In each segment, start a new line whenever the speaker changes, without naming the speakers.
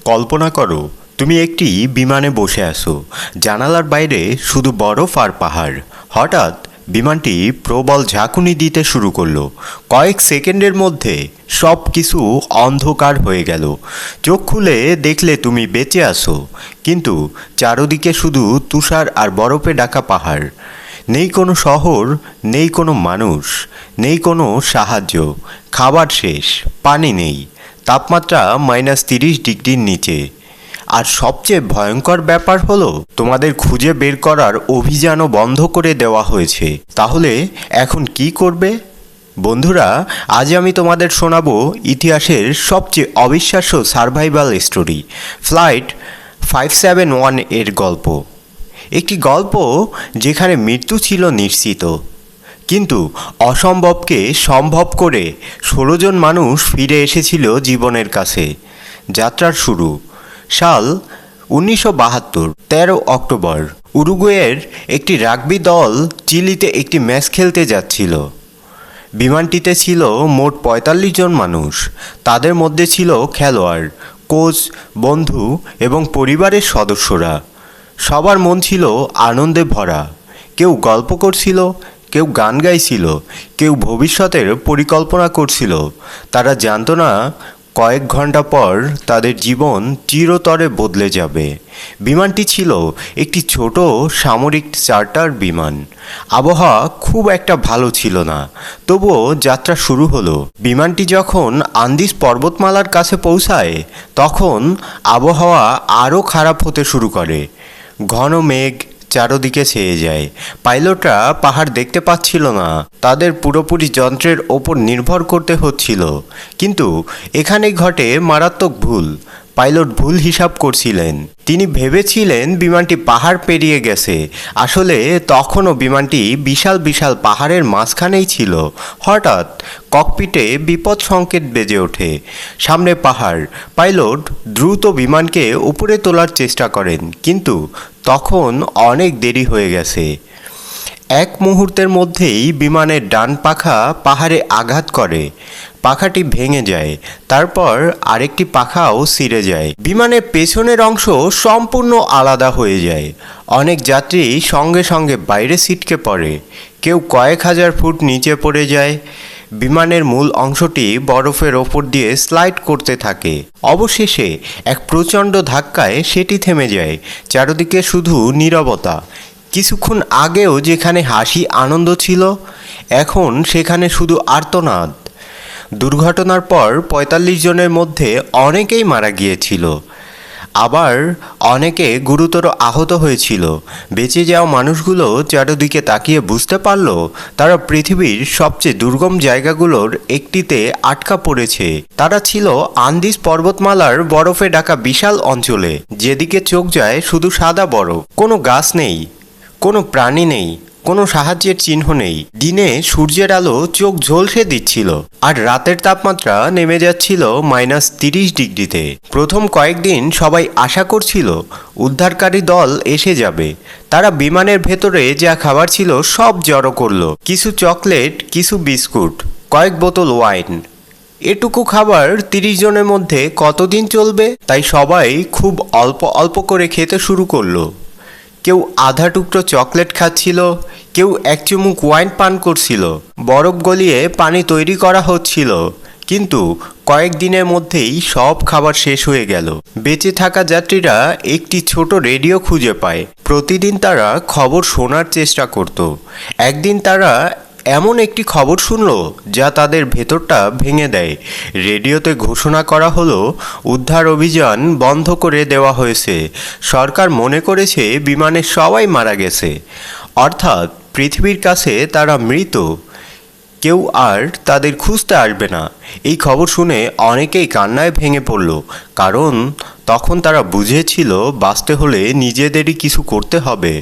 কল্পনা করো তুমি একটি বিমানে বসে আছো, জানালার বাইরে শুধু বরফ আর পাহাড়। হঠাৎ বিমানটি প্রবল ঝাঁকুনি দিতে শুরু করলো। কয়েক সেকেন্ডের মধ্যে সব কিছু অন্ধকার হয়ে গেল। চোখ খুলে দেখলে তুমি বেঁচে আছো, কিন্তু চারদিকে শুধু তুষার আর বরফে ঢাকা পাহাড়। নেই কোনো শহর, নেই কোনো মানুষ, নেই কোনো সাহায্য। খাবার শেষ, পানি নেই, তাপমাত্রা -30 ডিগ্রির নিচে। আর সবচেয়ে ভয়ঙ্কর ব্যাপার হলো তোমাদের খুঁজে বের করার অভিযানও বন্ধ করে দেওয়া হয়েছে। তাহলে এখন কি করবে? বন্ধুরা, আজ আমি তোমাদের শোনাবো ইতিহাসের সবচেয়ে অবিশ্বাস্য সার্ভাইভাল স্টোরি, ফ্লাইট 571 এর গল্প। একটি গল্প যেখানে মৃত্যু ছিল নিশ্চিত, কিন্তু অসম্ভবকে সম্ভব করে 16 জন মানুষ ফিরে এসেছিল জীবনের কাছে। যাত্রার শুরু সাল 1972, 13 অক্টোবর। উরুগুয়ের একটি রাগবি দল চিলিতে একটি ম্যাচ খেলতে যাচ্ছিল। বিমানটিতে ছিল মোট 45 জন মানুষ। তাদের মধ্যে ছিল খেলোয়াড়, কোচ, বন্ধু এবং পরিবারের সদস্যরা। সবার মন ছিল আনন্দে ভরা। কেউ গল্প করছিল, কেউ গান গাইছিল, কেউ ভবিষ্যতের পরিকল্পনা করছিল। তারা জানতো না কয়েক ঘন্টা পর তাদের জীবন চিরতরে বদলে যাবে। বিমানটি ছিল একটি ছোট সামরিক চার্টার বিমান। আবহাওয়া খুব একটা ভালো ছিল না, তবুও যাত্রা শুরু হলো। বিমানটি যখন আন্দিজ পর্বতমালার কাছে পৌঁছায়, তখন আবহাওয়া আরও খারাপ হতে শুরু করে। ঘন মেঘ চারদিকে ছেয়ে যায়। পাইলটরা পাহাড় দেখতে পাচ্ছিল না, তাদের পুরোপুরি যন্ত্রের ওপর নির্ভর করতে হচ্ছিল। কিন্তু এখানেই ঘটে মারাত্মক ভুল। পাইলট ভুল হিসাব করছিলেন। তিনি ভেবেছিলেন বিমানটি পাহাড় পেরিয়ে গেছে। আসলে তখনও বিমানটি বিশাল বিশাল পাহাড়ের মাঝখানেই ছিল। হঠাৎ ককপিটে বিপদ সংকেত বেজে ওঠে। সামনে পাহাড়। পাইলট দ্রুত বিমানকে উপরে তোলার চেষ্টা করেন, কিন্তু তখন অনেক দেরি হয়ে গেছে। এক মুহূর্তের মধ্যেই বিমানের ডান পাখা পাহাড়ে আঘাত করে। পাখাটি ভেঙে যায়। তারপর আরেকটি পাখাও ছিঁড়ে যায়। বিমানের পেছনের অংশ সম্পূর্ণ আলাদা হয়ে যায়। অনেক যাত্রী সঙ্গে সঙ্গে বাইরে ছিটকে পড়ে। কেউ কয়েক হাজার ফুট নিচে পড়ে যায়। বিমানের মূল অংশটি বরফের ওপর দিয়ে স্লাইড করতে থাকে। অবশেষে এক প্রচণ্ড ধাক্কায় সেটি থেমে যায়। চারদিকে শুধু নীরবতা। কিছুক্ষণ আগেও যেখানে হাসি আনন্দ ছিল, এখন সেখানে শুধু আর্তনাদ। দুর্ঘটনার পর 45 জনের মধ্যে অনেকেই মারা গিয়েছিল, আবার অনেকে গুরুতর আহত হয়েছিল। বেঁচে যাওয়া মানুষগুলো চারদিকে তাকিয়ে বুঝতে পারল তারা পৃথিবীর সবচেয়ে দুর্গম জায়গাগুলোর একটিতে আটকা পড়েছে। তারা ছিল আন্দিজ পর্বতমালার বরফে ঢাকা বিশাল অঞ্চলে। যেদিকে চোখ যায় শুধু সাদা বরফ। কোনো গাছ নেই, কোনো প্রাণী নেই, কোনো সাহায্যের চিহ্ন নেই। দিনে সূর্যের আলো চোখ ঝলসে দিচ্ছিল, আর রাতের তাপমাত্রা নেমে যাচ্ছিল -30 ডিগ্রিতে। প্রথম কয়েকদিন সবাই আশা করছিল উদ্ধারকারী দল এসে যাবে। তারা বিমানের ভেতরে যা খাবার ছিল সব জড়ো করলো। কিছু চকলেট, কিছু বিস্কুট, কয়েক বোতল ওয়াইন। এটুকু খাবার 30 জনের মধ্যে কতদিন চলবে? তাই সবাই খুব অল্প অল্প করে খেতে শুরু করলো। কেউ আধা টুকরো চকলেট খাচ্ছিল, কেউ এক চুমুক ওয়াইন পান করছিল। বরফ গলিয়ে পানি তৈরি করা হচ্ছিল, কিন্তু কয়েকদিনের মধ্যেই সব খাবার শেষ হয়ে গেল। বেঁচে থাকা যাত্রীরা একটি ছোট রেডিও খুঁজে পায়। প্রতিদিন তারা খবর শোনার চেষ্টা করত। একদিন তারা এমন একটি খবর শুনল যা তাদের ভেতরটা ভেঙে দেয়। রেডিওতে ঘোষণা করা হলো উদ্ধার অভিযান বন্ধ করে দেওয়া হয়েছে। সরকার মনে করেছে বিমানের সবাই মারা গেছে, অর্থাৎ পৃথিবীর কাছে তারা মৃত। কেউ আর তাদের খুঁজতে আসবে না। এই খবর শুনে অনেকেই কান্নায় ভেঙে পড়ল, কারণ তখন তারা বুঝেছিল বাঁচতে হলে নিজেদেরই কিছু করতে হবে।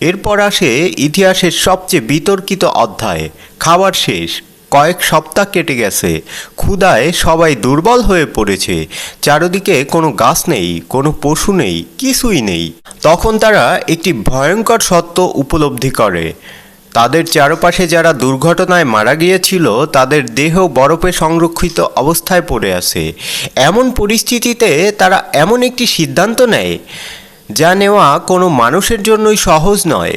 এরপর আসে ইতিহাসের সবচেয়ে বিতর্কিত অধ্যায়, খাবার শেষ। কয়েক সপ্তাহ কেটে গেছে। ক্ষুধায় সবাই দুর্বল হয়ে পড়েছে। চারদিকে কোনো গাছ নেই, কোনো পশু নেই, কিছুই নেই। তখন তারা একটি ভয়ঙ্কর সত্য উপলব্ধি করে। তাদের চারপাশে যারা দুর্ঘটনায় মারা গিয়েছিল তাদের দেহ বরফে সংরক্ষিত অবস্থায় পড়ে আছে। এমন পরিস্থিতিতে তারা এমন একটি সিদ্ধান্ত নেয় যা নেওয়া কোনো মানুষের জন্যই সহজ নয়।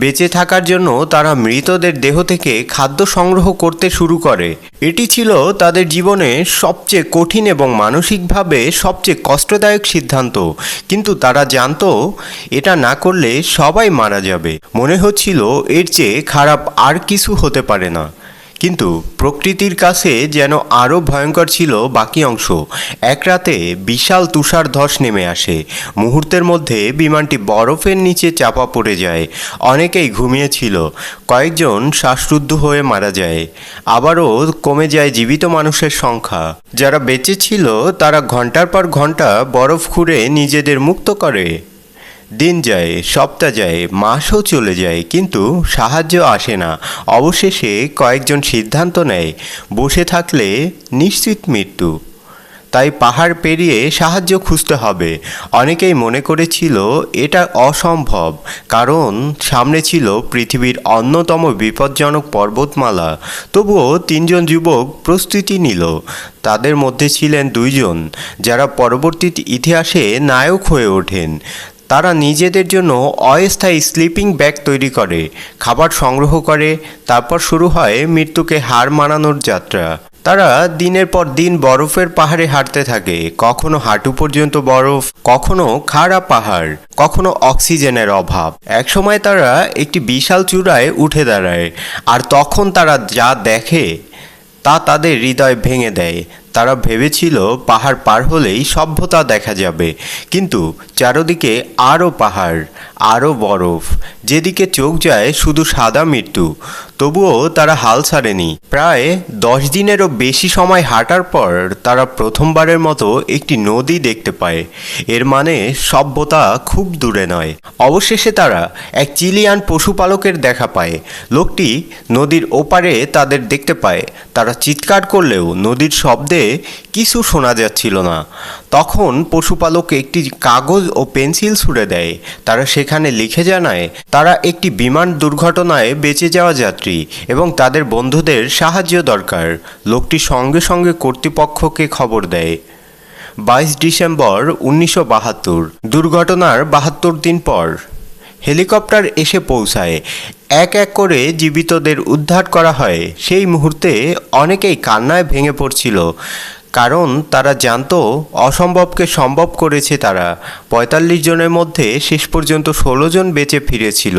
বেঁচে থাকার জন্য তারা মৃতদের দেহ থেকে খাদ্য সংগ্রহ করতে শুরু করে। এটি ছিল তাদের জীবনে সবচেয়ে কঠিন এবং মানসিকভাবে সবচেয়ে কষ্টদায়ক সিদ্ধান্ত, কিন্তু তারা জানতো এটা না করলে সবাই মারা যাবে। মনে হচ্ছিল এর চেয়ে খারাপ আর কিছু হতে পারে না। কিন্তু প্রকৃতির কাছে যেন আরও ভয়ঙ্কর ছিল বাকি অংশ। এক রাতে বিশাল তুষার ধস নেমে আসে। মুহূর্তের মধ্যে বিমানটি বরফের নিচে চাপা পড়ে যায়। অনেকেই ঘুমিয়েছিল, কয়েকজন শ্বাসরুদ্ধ হয়ে মারা যায়। আবারও কমে যায় জীবিত মানুষের সংখ্যা। যারা বেঁচে ছিল তারা ঘন্টার পর ঘন্টা বরফ খুঁড়ে নিজেদের মুক্ত করে। দিন যায়, সপ্তাহ যায়, মাসও চলে যায়, কিন্তু সাহায্য আসে না। অবশেষে কয়েকজন সিদ্ধান্ত নেয়, বসে থাকলে নিশ্চিত মৃত্যু। তাই পাহাড় পেরিয়ে সাহায্য খুঁজতে হবে। অনেকেই মনে করেছিল এটা অসম্ভব, কারণ সামনে ছিল পৃথিবীর অন্যতম বিপজ্জনক পর্বতমালা। তবুও তিনজন যুবক প্রস্তুতি নিল। তাদের মধ্যে ছিলেন দুইজন যারা পরবর্তী ইতিহাসে নায়ক হয়ে ওঠেন। তারা নিজেদের জন্য অস্থায়ী স্লিপিং ব্যাগ তৈরি করে, খাবার সংগ্রহ করে, তারপর শুরু হয় মৃত্যুকে হার মানানোর যাত্রা। তারা দিনের পর দিন বরফের পাহাড়ে হাঁটতে থাকে, কখনো হাঁটু পর্যন্ত বরফ, কখনো খাড়া পাহাড়, কখনো অক্সিজেনের অভাব। একসময় তারা একটি বিশাল চূড়ায় উঠে দাঁড়ায়, আর তখন তারা যা দেখে তা তাদের হৃদয় ভেঙে দেয়। তারা ভেবেছিল পাহাড় পার হলেই সভ্যতা দেখা যাবে, কিন্তু চারদিকে আরও পাহাড়, আরও বরফ, যেদিকে চোখ যায় শুধু সাদা মৃত্যু। তবুও তারা হাল ছাড়েনি। প্রায় 10 দিনেরও বেশি সময় হাঁটার পর তারা প্রথমবারের মতো একটি নদী দেখতে পায়। এর মানে সভ্যতা খুব দূরে নয়। অবশেষে তারা এক চিলিয়ান পশুপালকের দেখা পায়। লোকটি নদীর ওপারে তাদের দেখতে পায়। তারা চিৎকার করলেও নদীর শব্দে কিছু শোনা যাচ্ছিল না। তখন পশুপালক একটি কাগজ ও পেন্সিল ছুঁড়ে দেয়। তারা সেখানে লিখে জানায় তারা একটি বিমান দুর্ঘটনায় বেঁচে যাওয়া যাত্রী এবং তাদের বন্ধুদের সাহায্য দরকার। লোকটি সঙ্গে সঙ্গে কর্তৃপক্ষকে খবর দেয়। 22 ডিসেম্বর 1972, দুর্ঘটনার 72 দিন পর হেলিকপ্টার এসে পৌঁছায়। এক এক করে জীবিতদের উদ্ধার করা হয়। সেই মুহূর্তে অনেকেই কান্নায় ভেঙে পড়ছিল, কারণ তারা জানতো অসম্ভবকে সম্ভব করেছে তারা। 45 জনের মধ্যে শেষ পর্যন্ত 16 জন বেঁচে ফিরেছিল।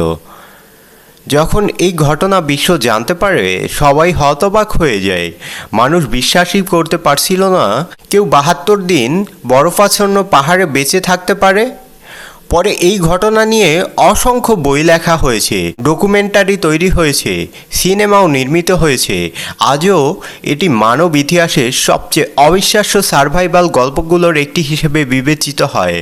যখন এই ঘটনা বিশ্ব জানতে পারে, সবাই হতবাক হয়ে যায়। মানুষ বিশ্বাসই করতে পারছিল না কেউ 72 দিন বরফাচ্ছন্ন পাহাড়ে বেঁচে থাকতে পারে। পরে এই ঘটনা নিয়ে অসংখ্য বই লেখা হয়েছে, ডকুমেন্টারি তৈরি হয়েছে, সিনেমাও নির্মিত হয়েছে। আজও এটি মানব ইতিহাসের সবচেয়ে অবিশ্বাস্য সার্ভাইভাল গল্পগুলোর একটি হিসেবে বিবেচিত হয়।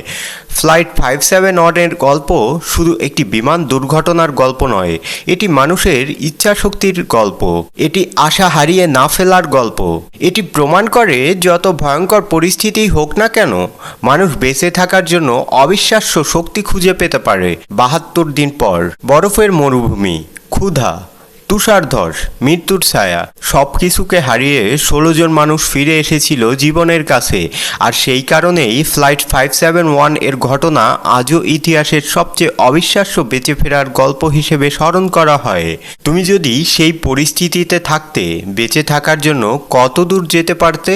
ফ্লাইট 57 এর গল্প শুধু একটি বিমান দুর্ঘটনার গল্প নয়, এটি মানুষের ইচ্ছাশক্তির গল্প, এটি আশা হারিয়ে না ফেলার গল্প। এটি প্রমাণ করে যত ভয়ঙ্কর পরিস্থিতি হোক না কেন, মানুষ বেঁচে থাকার জন্য অবিশ্বাস্য শক্তি খুঁজে পেতে পারে। 72 দিন পর বরফের মরুভূমি, ক্ষুধা, তুষারধস, মৃত্যুর ছায়া, সব কিছুকে হারিয়ে 16 জন মানুষ ফিরে এসেছিল জীবনের কাছে। আর সেই কারণেই ফ্লাইট 571 এর ঘটনা আজও ইতিহাসের সবচেয়ে অবিশ্বাস্য বেঁচে ফেরার গল্প হিসেবে স্মরণ করা হয়। তুমি যদি সেই পরিস্থিতিতে থাকতে, বেঁচে থাকার জন্য কত দূর যেতে পারতে?